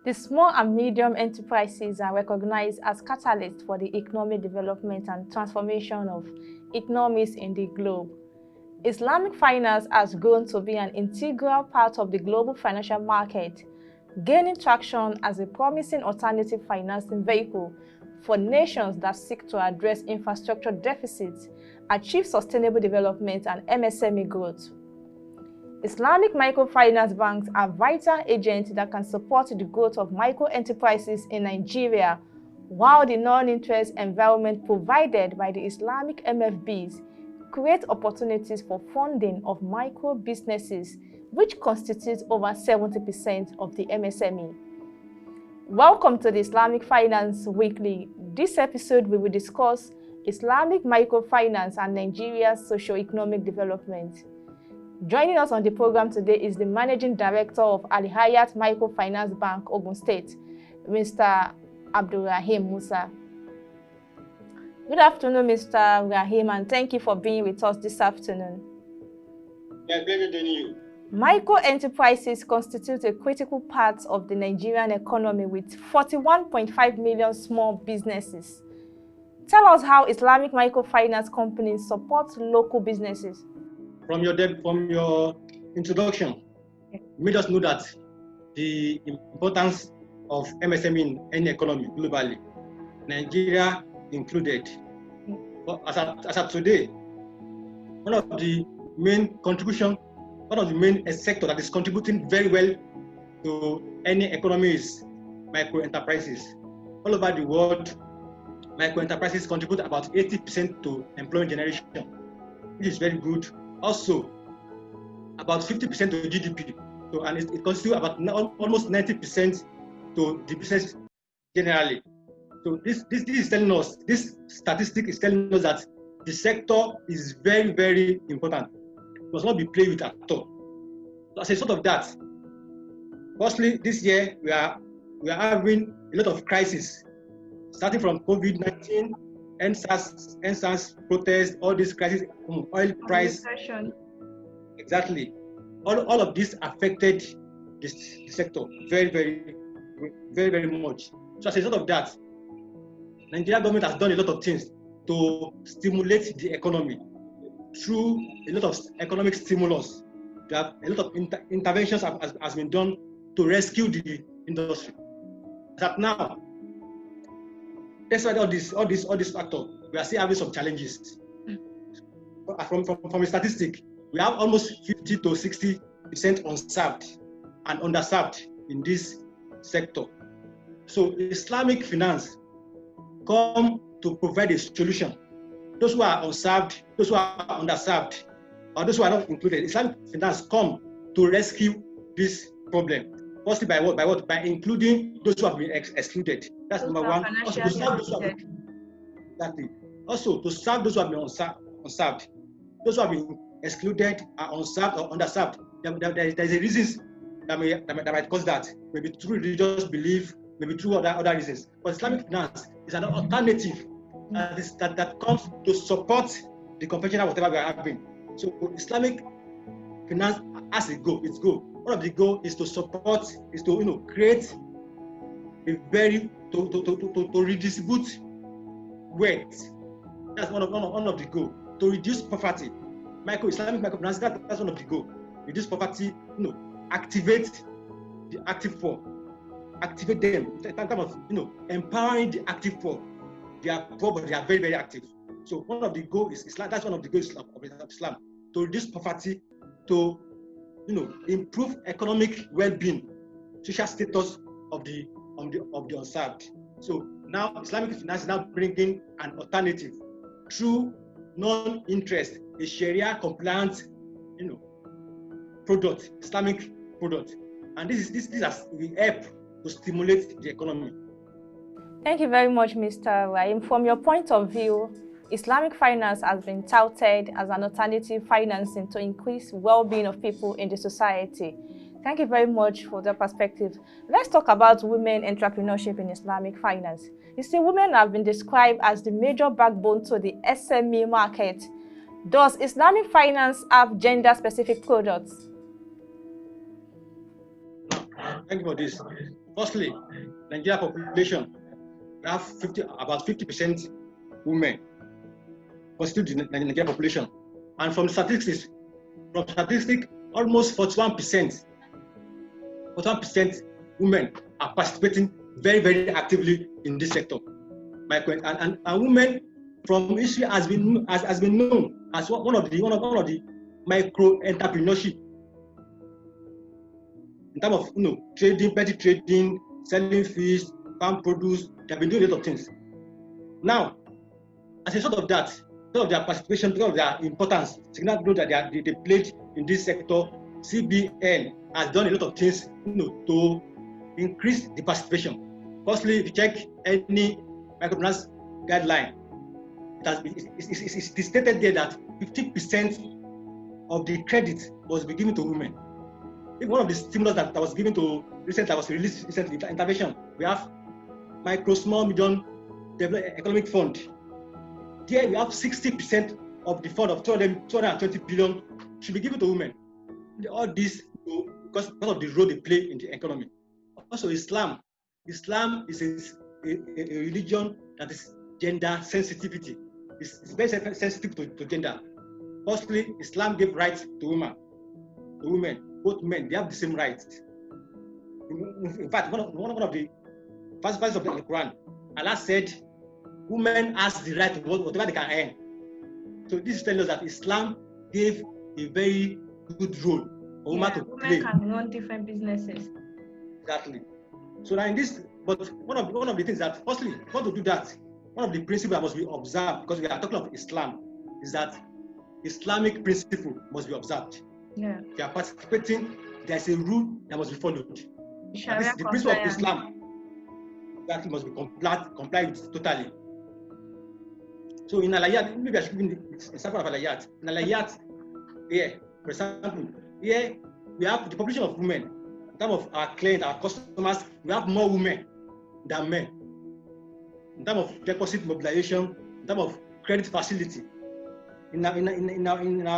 The small and medium enterprises are recognized as catalysts for the economic development and transformation of economies in the globe. Islamic finance has grown to be an integral part of the global financial market, gaining traction as a promising alternative financing vehicle for nations that seek to address infrastructure deficits, achieve sustainable development, and MSME growth. Islamic microfinance banks are vital agents that can support the growth of micro-enterprises in Nigeria, while the non-interest environment provided by the Islamic MFBs create opportunities for funding of micro-businesses, which constitute over 70% of the MSME. Welcome to the Islamic Finance Weekly. This episode we will discuss Islamic microfinance and Nigeria's socio-economic development. Joining us on the program today is the Managing Director of Al-Hayat Microfinance Bank, Ogun State, Mr. Raheem Musa. Good afternoon, Mr. Raheem, and thank you for being with us this afternoon. Yeah, pleasure to you. Micro-enterprises constitute a critical part of the Nigerian economy with 41.5 million small businesses. Tell us how Islamic microfinance companies support local businesses. From your introduction, you made us know that the importance of MSME in any economy globally, Nigeria included. But as of today, one of the main sector that is contributing very well to any economy is micro-enterprises. All over the world, micro-enterprises contribute about 80% to employment generation, which is very good. Also, about 50% to GDP, and it constitutes about almost 90% to the business generally. So this is telling us, this statistic is telling us that the sector is very, very important. It must not be played with at all. So as a result of that, firstly, this year we are having a lot of crises, starting from COVID-19, NSAS protests, all these crises, oil price. Exactly. All of this affected the sector very, very, very, very much. So as a result of that, Nigerian government has done a lot of things to stimulate the economy through a lot of economic stimulus. A lot of interventions has been done to rescue the industry. That now, despite all this factor, we are still having some challenges. From a statistic, we have almost 50 to 60% unserved and underserved in this sector. So Islamic finance come to provide a solution. Those who are unserved, those who are underserved, or those who are not included, Islamic finance come to rescue this problem. Firstly, by what? By including those who have been excluded. That's number one. Also, to serve those who have been, exactly. Also, to serve those who have been unserved. Those who have been excluded, are unserved or underserved. There is a reasons that might cause that. Maybe through religious belief, maybe through other reasons. But Islamic finance is an alternative that comes to support the conventional whatever we are having. So Islamic finance has a goal. Its goal. One of the goals is to support, is to create a to redistribute wealth. That's one of the goals. To reduce poverty. Islamic microfinance, that's one of the goals. Reduce poverty, activate the active poor. Activate them in terms of empowering the active poor. They are poor, but they are very, very active. So one of the goals is Islam. That's one of the goals of Islam, to reduce poverty, to improve economic well-being, social status of the unserved. So now Islamic finance is now bringing an alternative through non-interest, a Sharia compliant, product, Islamic product, and this will help to stimulate the economy. Thank you very much, Mr. Raheem. From your point of view, Islamic finance has been touted as an alternative financing to increase well-being of people in the society. Thank you very much for that perspective. Let's talk about women entrepreneurship in Islamic finance. You see, women have been described as the major backbone to the SME market. Does Islamic finance have gender-specific products? Thank you for this. Firstly, Nigeria population, we have about 50% women constitute the Nigerian population. And from statistics, almost 41% women are participating very, very actively in this sector. And women from history has been known as one of the micro entrepreneurship in terms of trading, petty trading, selling fish, farm produce. They have been doing a lot of things. Now, as a result of that, because of their participation, because of their importance, significant role that they played in this sector, CBN has done a lot of things to increase the participation. Firstly, if you check any microfinance guideline, it's stated there that 50% of the credit was be given to women. If one of the stimulus that was given to that was released recently, intervention, we have micro, small, medium economic fund. There we have 60% of the fund of 220 billion should be given to women. All this because of the role they play in the economy. Also, Islam is a religion that is gender sensitivity. It's very sensitive to gender. Firstly, Islam gave rights to women. Both men, they have the same rights. In fact, one of the first verses of the Quran, Allah said, women has the right to whatever they can earn. So this is telling us that Islam gave a very good role for women to play. Women can run different businesses. Exactly. So now in this, but one of the things that, firstly, how to do that, one of the principles that must be observed, because we are talking of Islam, is that Islamic principle must be observed. Yeah. If you are participating, there's a rule that must be followed. The principle of Islam that must be complied with totally. So in Al-Hayat, maybe I should give an example of Al-Hayat. In Al-Hayat, here, for example, here we have the population of women. In terms of our clients, our customers, we have more women than men. In terms of deposit mobilization, in terms of credit facility. In our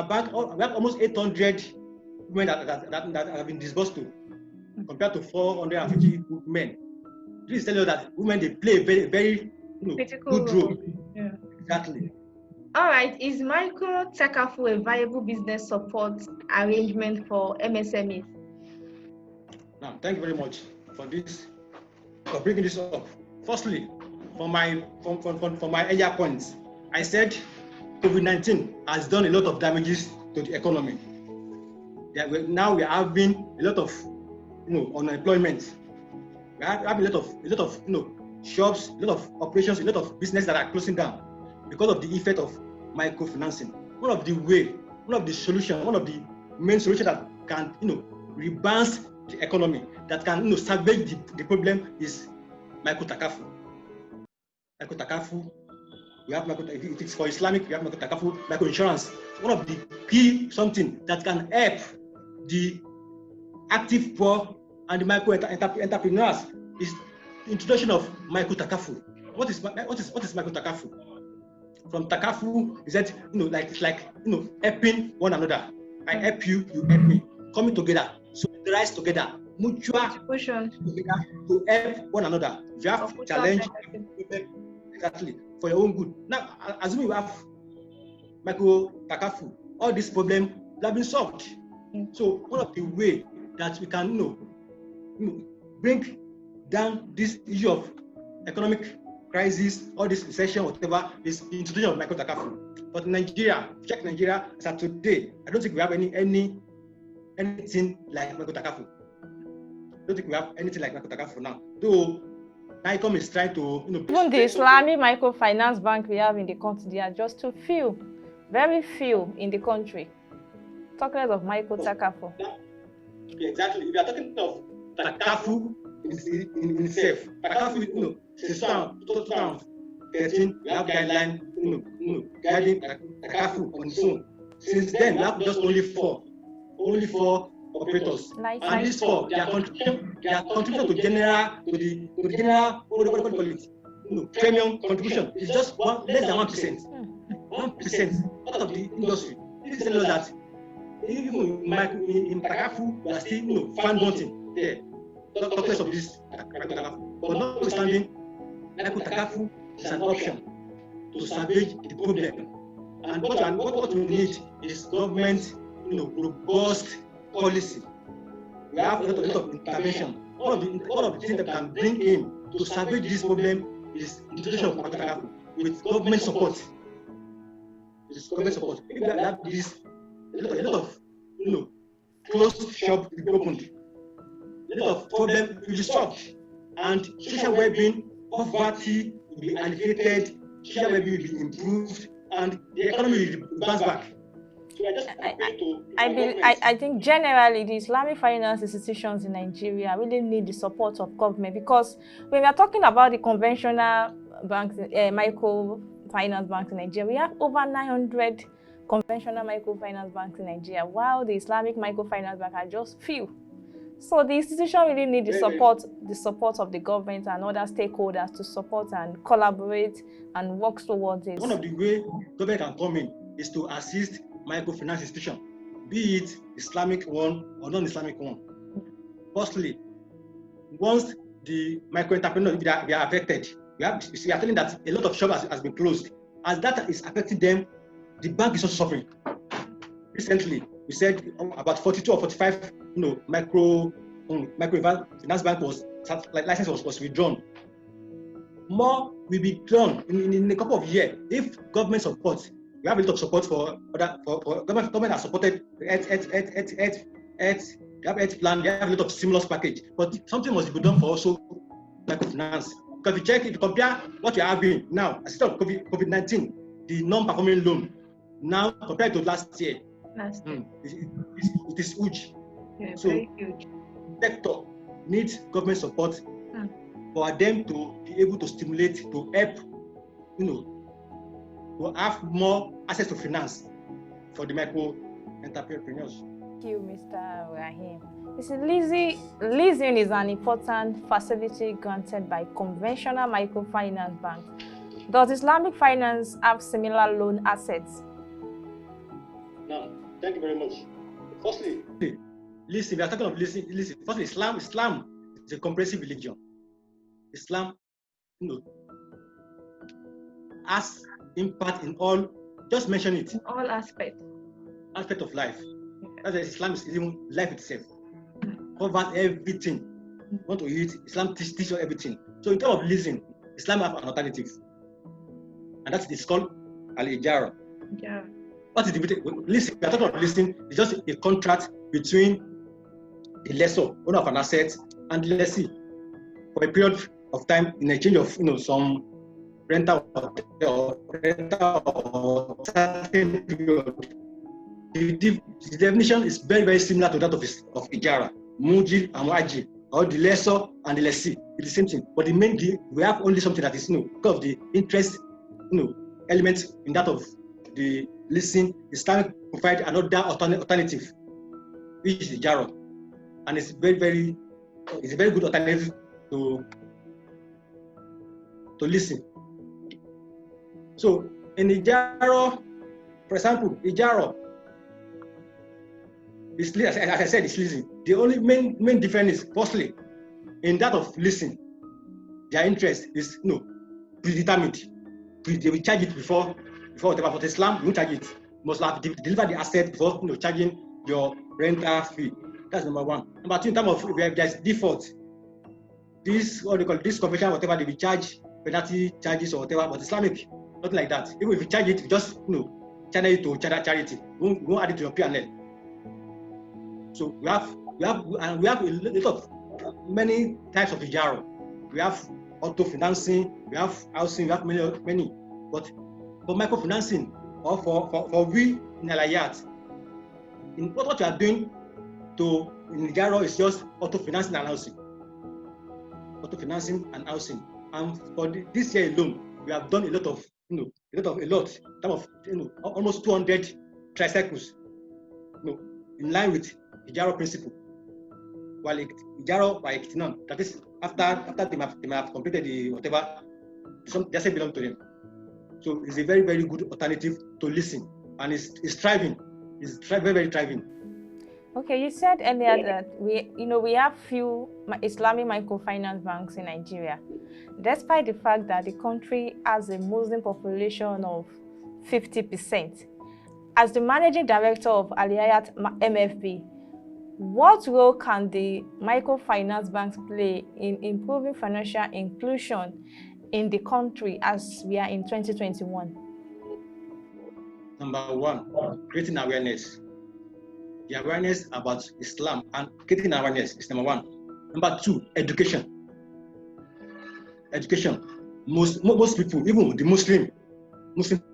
bank, we have almost 800 women that have been disbursed to, compared to 450 men. This is telling you that women, they play a very, very good role. Yeah. Exactly. All right. Is Micro-Takaful a viable business support arrangement for MSMEs? Now, thank you very much for bringing this up. Firstly, for my earlier points, I said COVID-19 has done a lot of damages to the economy. Now we are having a lot of unemployment. We have a lot of shops, a lot of operations, a lot of business that are closing down because of the effect of microfinancing. One of the main solutions that can rebalance the economy, that can salvage the problem, is Micro-Takaful. Micro-Takaful, we have if it's for Islamic, we have Micro-Takaful, microinsurance. One of the key something that can help the active poor and the micro-entrepreneurs is the introduction of Micro-Takaful. What is Micro-Takaful? From Takaful is that it's like helping one another. I help you, you help me, coming together, so we rise together, mutual together to help one another. If you have challenge, exactly, for your own good. Now, assuming you have Micro-Takaful, all these problems have been solved. So one of the ways that we can bring down this issue of economic crisis, all this recession, whatever, is the introduction of Micro-Takaful. But Nigeria, check Nigeria as of today, I don't think we have anything like Micro-Takaful. I don't think we have anything like Micro-Takaful now. Though NICOM is trying to even the Islamic microfinance bank we have in the country, they are just too few, very few in the country. Talk less of Micro-Takaful. Yeah, exactly. If you are talking of Takaful in itself, Takaful, since 2013, we have guideline, guiding Takaful on its own. Since then, we have just only four operators. And these four, they are contributing to the general, what do you call it? Premium contribution is just less than 1%. 1% out of the industry. This tells us that even in Takaful, we are still fan bunting there. talkless of this Micro-Takaful. But notwithstanding, Micro-Takaful is an option to salvage the problem. And what we need is government, robust policy. We have a lot of intervention. One of the things that can bring in to salvage this problem is introduction of Micro-Takaful with government support. If we have this, a lot of closed shop will be opened. A lot of problem will be solved, and social well-being, poverty will be alleviated, social well-being will be improved, and the economy will bounce back. So I think generally the Islamic finance institutions in Nigeria really need the support of government, because when we are talking about the conventional banks, microfinance banks in Nigeria, we have over 900 conventional microfinance banks in Nigeria, while the Islamic microfinance bank are just few. So the institution really need the support of the government and other stakeholders to support and collaborate and work towards this. One of the ways government can come in is to assist microfinance institution, be it Islamic one or non-Islamic one. Firstly, once the micro-entrepreneurs they are affected, we are telling that a lot of shops has been closed. As that is affecting them, the bank is also suffering. Recently, we said about 42 or 45, microfinance bank license was withdrawn. More will be done in a couple of years if government support. We have a lot of support for government. Government has supported health plan. They have a lot of stimulus package, but something must be done for also microfinance. Because if you compare what you are having now, instead of COVID-19, the non-performing loan now compared to last year, it is huge. Yeah, so very huge. Sector needs government support for them to be able to stimulate, to help, to have more access to finance for the micro entrepreneurs. Thank you, Mr. Raheem. Leasing is an important facility granted by conventional microfinance banks. Does Islamic finance have similar loan assets? No, thank you very much. Firstly, listen, we are talking of listen. Firstly, Islam is a comprehensive religion. Islam, has impact in all. Just mention it. In all aspects. Aspect of life. That's why Islam is even life itself. Covers everything. You want to eat, Islam teaches you everything. So in terms of leasing, Islam have an alternative, and that is called Al-Ijara. Yeah. What is the leasing? We are talking about leasing. It's just a contract between the lessor, owner of an asset, and the lessee for a period of time in exchange of some rental or certain period. The definition is very, very similar to that of Ijara, Mujib and Wajib, or the lessor and the lessee. It's the same thing. But we have only something that is because of the interest elements in that of the leasing. Islamic provide another alternative, which is Ijara, and it's a very good alternative to leasing. So in Ijara, for example, Ijara, as I said, it's leasing. The only main difference is, firstly, in that of leasing, their interest is predetermined. They will charge it before whatever. For Islam, you won't charge it. You must have deliver the asset before charging your rental fee. That's number one. Number two, in terms of if there's default, this convention, whatever, they will charge penalty charges or whatever. But Islamic, nothing like that. Even if you charge it, you just channel it to charity. You won't add it to your P&L. So we have a lot of many types of Ijara. We have auto financing, we have housing, we have many. But for microfinancing or for we in Al-Hayat, in what you are doing in Ijara is just auto financing and housing. Auto financing and housing. And for this year alone, we have done a lot, almost 200 tricycles, in line with Ijara principle. While Ijara by Akinyele, that is after they have completed the whatever, they say belong to them. So it's a very, very good alternative to leasing, and it's thriving. It's very, very thriving. Okay, you said earlier that we have few Islamic microfinance banks in Nigeria, despite the fact that the country has a Muslim population of 50%. As the managing director of Al-Hayat MFB, what role can the microfinance banks play in improving financial inclusion in the country as we are in 2021? Number one, creating awareness. The awareness about Islam and creating awareness is number one. Number two, education. Education. Most people, even the Muslim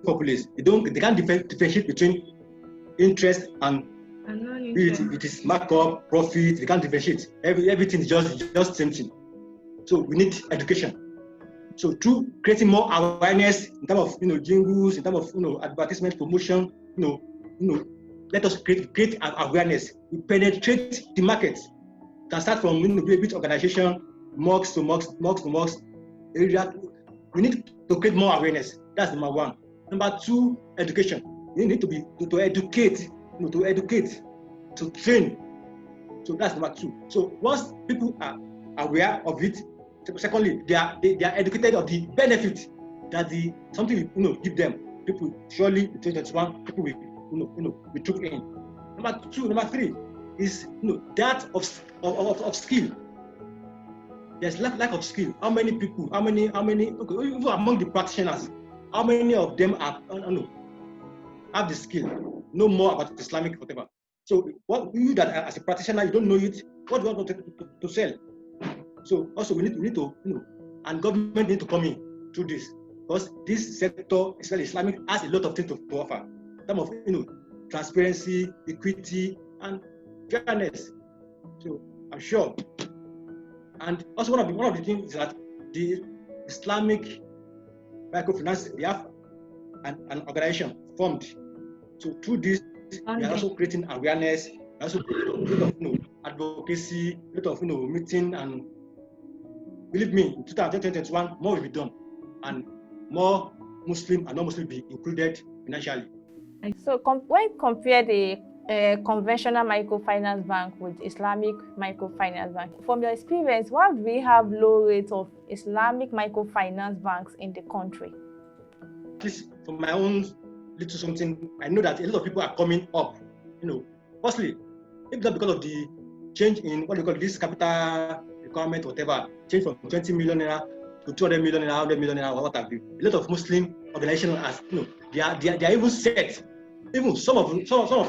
populace, they can't differentiate between interest and it is markup, profit. They can't differentiate. Everything is just same thing. So we need education. So through creating more awareness in terms of jingles, in terms of advertisement promotion, let us create awareness. We penetrate the market. We can start from bit organization, mosque to mosque area. We need to create more awareness. That's number one. Number two, education. We need to educate, to train. So that's number two. So once people are aware of it, secondly, they are educated of the benefit that something give them. People surely in 2021 people will we took in. Number three is that of skill. There's lack of skill. How many people? How many? Even among the practitioners, how many of them have the skill? Know more about Islamic whatever. So what you that as a practitioner you don't know it? What do you want to sell? So also we need to and government need to come in through this because this sector, especially Islamic, has a lot of things to offer. Some of transparency, equity, and fairness. So I'm sure. And also one of the things is that the Islamic microfinance, they have an organization formed. So through this, we are also creating awareness, also a lot of advocacy, a lot of meeting, and believe me, in 2021 more will be done, and more Muslim and non-Muslim will be included financially. So when compare the conventional microfinance bank with Islamic microfinance bank, from your experience, why do we have low rates of Islamic microfinance banks in the country? Please, from my own little something, I know that a lot of people are coming up. Firstly, if not because of the change in what you call this capital requirement, whatever, change from 20 million naira to 200 million naira, 100 million naira, what have you. A lot of Muslim organizations, they are even set. Even some of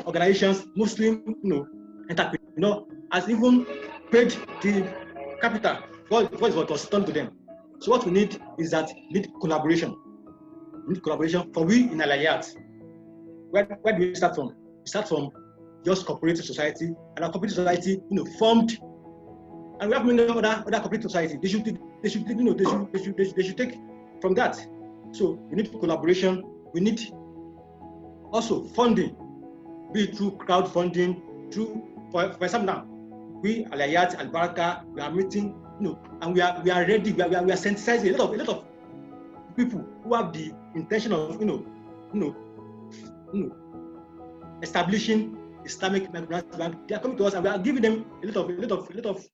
organizations, Muslim, entrepreneur, has even paid the capital what was done to them. So what we need is that we need collaboration. We need collaboration for we in Al-Hayat. Where do we start from? We start from just cooperative society, and our cooperative society, formed, and we have many other cooperative society. They should take from that. So we need collaboration. We need also funding, be it through crowdfunding, for example now, we Al-Hayat, Al-Baraka, we are meeting, and we are ready. We are sensitizing a lot of people who have the intention of establishing Islamic microfinance bank. They are coming to us, and we are giving them a lot of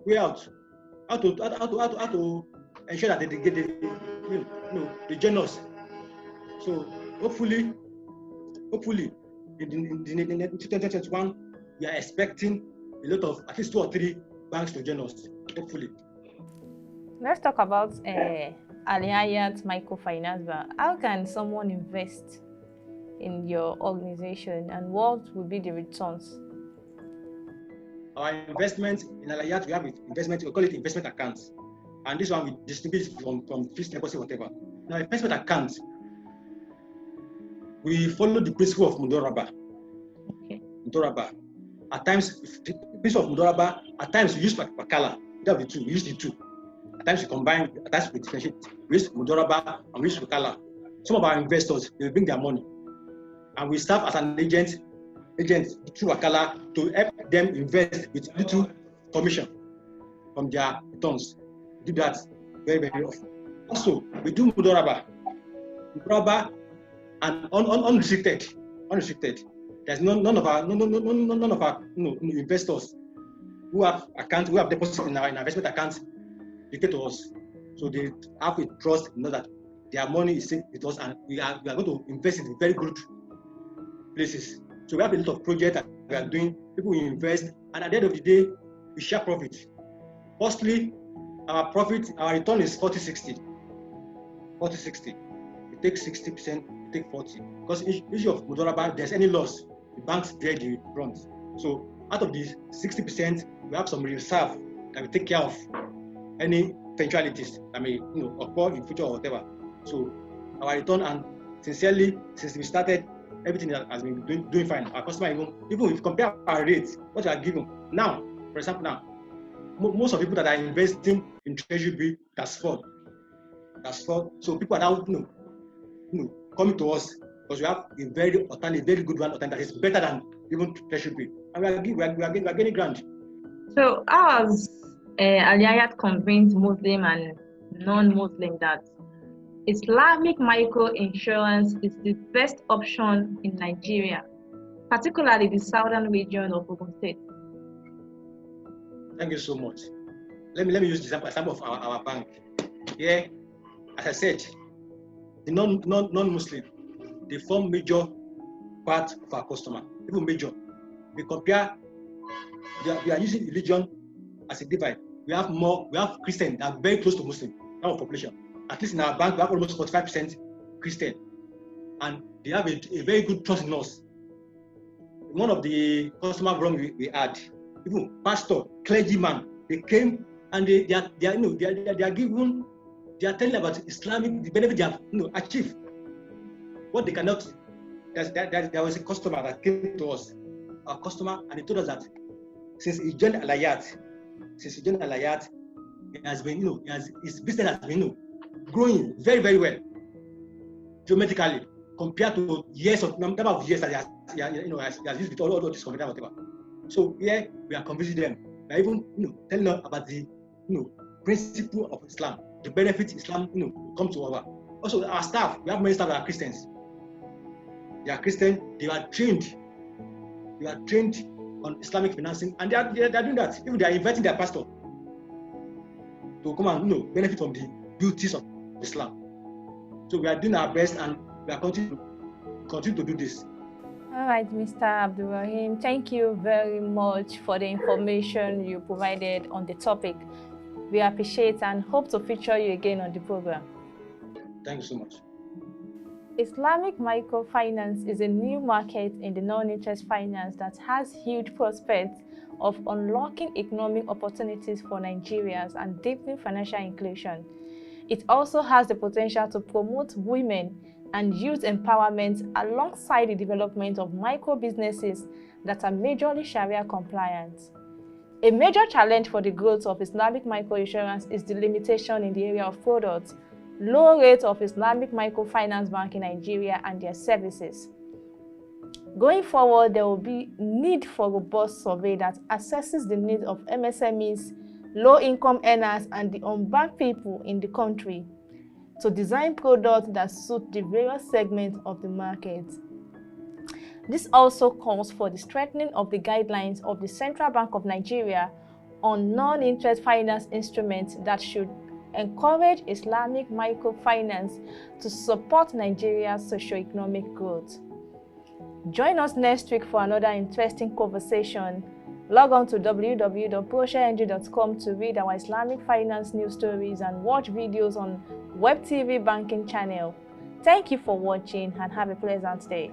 way out, how to ensure that they get the journals. So hopefully in 2021 we are expecting a lot of at least 2 or 3 banks to join us. Hopefully. Let's talk about Al-Hayat Microfinance Bank. How can someone invest in your organization, and what will be the returns? Our investment in Al-Hayat, we have investment, we call it investment accounts. And this one we distribute from fixed deposit, whatever. Now, investment accounts, we follow the principle of Mudoraba. Okay. Mudoraba. At times, the principle of Mudoraba, at times we use Bukola. That will be two. We use the two. At times we combine, at times we differentiate. We use Mudoraba and we use Bukola. Some of our investors, they bring their money. And we serve as an agent through Bukola to help them invest with little commission from their returns. We do that very, very often. Also, we do Mudoraba and unrestricted. There's none of our investors who have deposits in our investment accounts dictate to us. So they have a trust, know that their money is safe with us, and we are going to invest in very good places. So we have a lot of projects that we are doing. People will invest, and at the end of the day, we share profit. Firstly, our return is 40-60. 40-60. We take 60%, we take 40. Because issue of Mudoraba, there's any loss, the banks bear the brunt. So out of the 60%, we have some reserve that we take care of any eventualities that may occur in future or whatever. So our return, and sincerely, since we started, everything has been doing fine. Our customer, even if we compare our rates, what we are given now, for example, now most of the people that are investing in treasury bill, that's fraud. So people are now coming to us because we have a very good one that is better than even treasury bill, and we are getting grant. So how has Al-Hayat convinced Muslim and non-Muslim that Islamic micro-insurance is the best option in Nigeria, particularly the southern region of Ogun State? Thank you so much. Let me use the example of our bank. Here, as I said, the non-Muslim, they form major part of our customer, even major. We compare, we are using religion as a divide. We have Christian that are very close to Muslim, our population. At least in our bank, we have almost 45% Christian, and they have a very good trust in us. One of the customer wrong we had, even pastor, clergyman, they came and they are telling about Islamic, the benefit they have achieved. What they cannot. There was a customer that came to us, our customer, and he told us that since he joined Al-Hayat, it has been, his business has been growing very, very well, geometrically, compared to number of years that he has used with all this computer, whatever. So here we are convincing them. We are even telling them about the principle of Islam, the benefits Islam comes to our. Also our staff, we have many staff that are Christians. They are Christian. They are trained on Islamic financing, and they are doing that. Even they are inviting their pastor to come and benefit from the beauties of Islam. So we are doing our best, and we are continue to do this. All right, Mr. Abdul-Rahim, thank you very much for the information you provided on the topic. We appreciate and hope to feature you again on the program. Thank you so much. Islamic microfinance is a new market in the non-interest finance that has huge prospects of unlocking economic opportunities for Nigerians and deepening financial inclusion. It also has the potential to promote women and youth empowerment alongside the development of micro businesses that are majorly Sharia compliant. A major challenge for the growth of Islamic microinsurance is the limitation in the area of products, low rate of Islamic microfinance bank in Nigeria and their services. Going forward, there will be need for a robust survey that assesses the needs of MSMEs, low-income earners, and the unbanked people in the country to design products that suit the various segments of the market. This also calls for the strengthening of the guidelines of the Central Bank of Nigeria on non-interest finance instruments that should encourage Islamic microfinance to support Nigeria's socio-economic growth. Join us next week for another interesting conversation. Log on to www.proshareng.com to read our Islamic finance news stories and watch videos on Web TV banking channel. Thank you for watching and have a pleasant day.